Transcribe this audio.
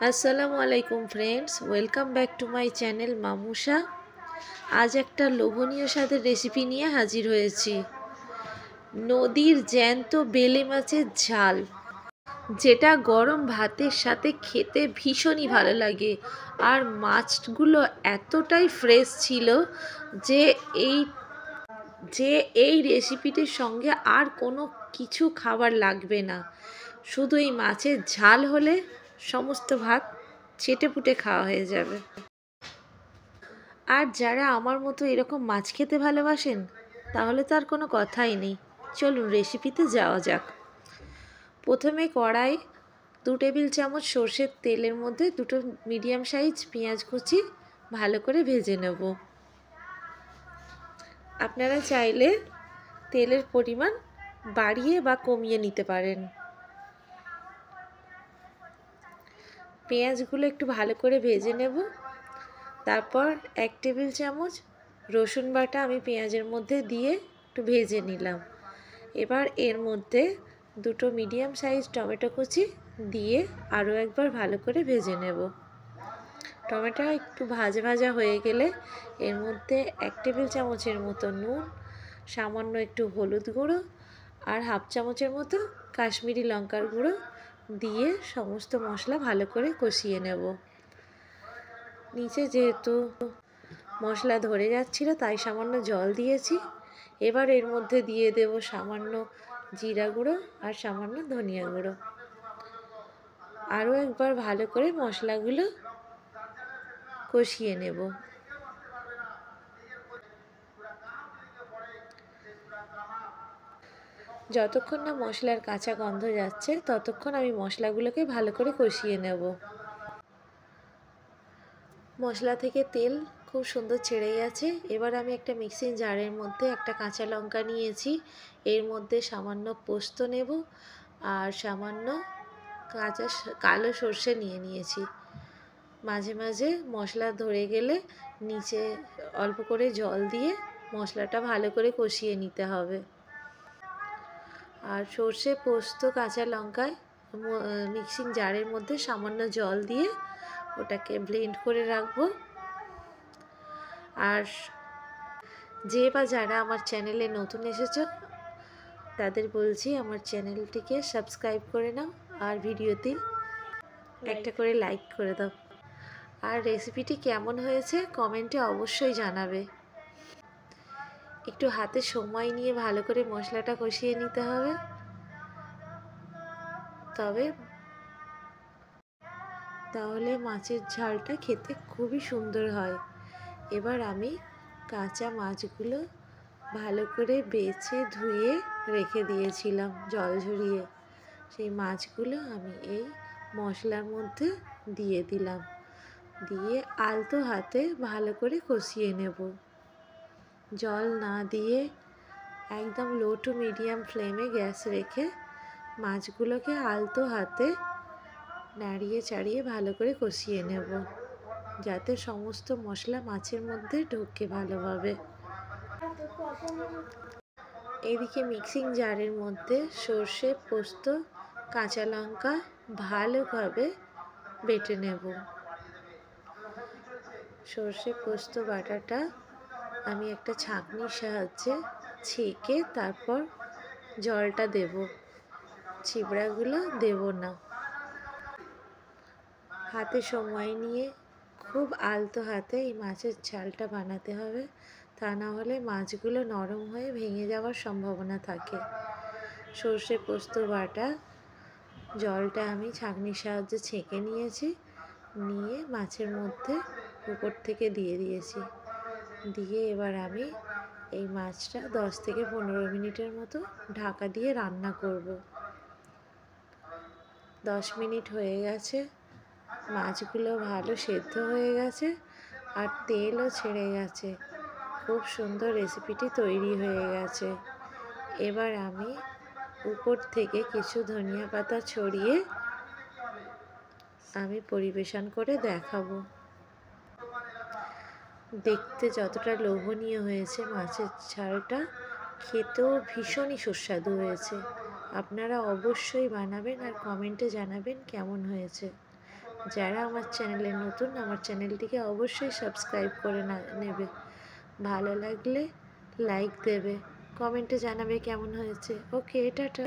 আসসালামু আলাইকুম friends, welcome back to my channel Mamusha. আজ একটা লোভনীয় স্বাদের রেসিপি নিয়ে হাজির হয়েছি। নদীর জ্যান্ত বেলে মাছের ঝাল, যেটা গরম ভাতের সাথে খেতে ভীষণই ভালো লাগে। আর মাছগুলো এতটাই ফ্রেশ ছিল যে এই রেসিপিটির সঙ্গে আর কোনো কিছু খাবার লাগবে না। শুধু এই মাছের ঝাল হলে সমস্ত ভাত চেটেপুটে খাওয়া হয়ে যাবে। আর যারা আমার মতো এরকম মাছ খেতে ভালোবাসেন, তাহলে তার কোনো কথাই নেই। চলুন রেসিপিতে যাওয়া যাক। প্রথমে কড়াই 2 টেবিল চামচ সর্ষের তেলের মধ্যে 2টো মিডিয়াম সাইজ পেঁয়াজ কুচি ভালো করে ভেজে নেব। আপনারা চাইলে তেলের পরিমাণ বাড়িয়ে বা কমিয়ে নিতে পারেন। পেঁয়াজগুলো একটু ভালো করে ভেজে নেব। তারপর 1 টেবিল চামচ রসুন বাটা আমি পেঁয়াজের মধ্যে দিয়ে একটু ভেজে নিলাম। এবার এর মধ্যে 2টো মিডিয়াম সাইজ টমেটো কুচি দিয়ে আরও একবার ভালো করে ভেজে নেব। টমেটো একটু ভাজা ভাজা হয়ে গেলে এর মধ্যে 1 টেবিল চামচের মতো নুন, সামান্য একটু হলুদ গুঁড়ো আর হাফ চামচের মতো কাশ্মীরি লঙ্কার গুঁড়ো দিয়ে সমস্ত মশলা ভালো করে কষিয়ে নেব। নিচে যেহেতু মশলা ধরে যাচ্ছিল তাই সামান্য জল দিয়েছি। এবার এর মধ্যে দিয়ে দেব সামান্য জিরা গুঁড়ো আর সামান্য ধনিয়া গুঁড়ো। আরও একবার ভালো করে মশলাগুলো কষিয়ে নেব। যতক্ষণ না মশলার কাঁচা গন্ধ যাচ্ছে ততক্ষণ আমি মশলাগুলোকে ভালো করে কষিয়ে নেব। মশলা থেকে তেল খুব সুন্দর ছেড়ে গেছে। এবার আমি একটা মিক্সিং জারের মধ্যে একটা কাঁচা লঙ্কা নিয়েছি, এর মধ্যে সামান্য পোস্ত নেব আর সামান্য কালো সর্ষে নিয়েছি। মাঝে মাঝে মশলা ধরে গেলে নিচে অল্প করে জল দিয়ে মশলাটা ভালো করে কষিয়ে নিতে হবে। আর সর্ষে, পোস্ত, কাঁচা লঙ্কায় মিক্সিং জারের মধ্যে সামান্য জল দিয়ে ওটাকে ব্লেন্ড করে রাখবো। আর যে বা যারা আমার চ্যানেলে নতুন এসেছো তাদের বলছি আমার চ্যানেলটিকে সাবস্ক্রাইব করে নাও আর ভিডিওতে একটা করে লাইক করে দাও। আর রেসিপিটি কেমন হয়েছে কমেন্টে অবশ্যই জানাবে। একটু হাতে সময় নিয়ে ভালো করে মশলাটা কষিয়ে নিতে হবে, তাহলে মাছের ঝালটা খেতে খুবই সুন্দর হয়। এবার আমি কাঁচা মাছগুলো ভালো করে বেছে ধুয়ে রেখে দিয়েছিলাম জল ঝরিয়ে, সেই মাছগুলো আমি এই মশলার মধ্যে দিয়ে দিলাম। দিয়ে আলতো হাতে ভালো করে কষিয়ে নেব। জল না দিয়ে একদম লো টু মিডিয়াম ফ্লেমে গ্যাস রেখে মাছগুলোকে আলতো হাতে নাড়িয়ে চাড়িয়ে ভালো করে কষিয়ে নেব, যাতে সমস্ত মশলা মাছের মধ্যে ঢোকে ভালোভাবে। এদিকে মিক্সিং জারের মধ্যে সর্ষে, পোস্ত, কাঁচা লঙ্কা ভালোভাবে বেটে নেব। সর্ষে পোস্ত বাটাটা আমি একটা ছাঁকনির সাহায্যে ছেঁকে তারপর জলটা দেব, ছিবড়াগুলো দেব না। হাতে সময় নিয়ে খুব আলতো হাতে এই মাছের ঝালটা বানাতে হবে, তা না হলে মাছগুলো নরম হয়ে ভেঙে যাওয়ার সম্ভাবনা থাকে। সর্ষে পোস্ত বাটা জলটা আমি ছাঁকনির সাহায্যে ছেঁকে নিয়েছি, নিয়ে মাছের মধ্যে উপর থেকে দিয়ে দিয়েছি। দিয়ে এবার আমি এই মাছটা 10 থেকে 15 মিনিটের মতো ঢাকা দিয়ে রান্না করব। 10 মিনিট হয়ে গেছে, মাছগুলো ভালো সেদ্ধ হয়ে গেছে আর তেলও ছেড়ে গেছে। খুব সুন্দর রেসিপিটি তৈরি হয়ে গেছে। এবার আমি উপর থেকে কিছু ধনিয়া পাতা ছড়িয়ে আমি পরিবেশন করে দেখাবো। দেখতে যতটা লোভনীয় হয়েছে মাছের ঝালটা, খেতেও ভীষণই সুস্বাদু হয়েছে। আপনারা অবশ্যই বানাবেন আর কমেন্টে জানাবেন কেমন হয়েছে। যারা আমার চ্যানেলে নতুন, আমার চ্যানেলটিকে অবশ্যই সাবস্ক্রাইব করে নেবে। ভালো লাগলে লাইক দেবে, কমেন্টে জানাবে কেমন হয়েছে। ওকে, টাটা।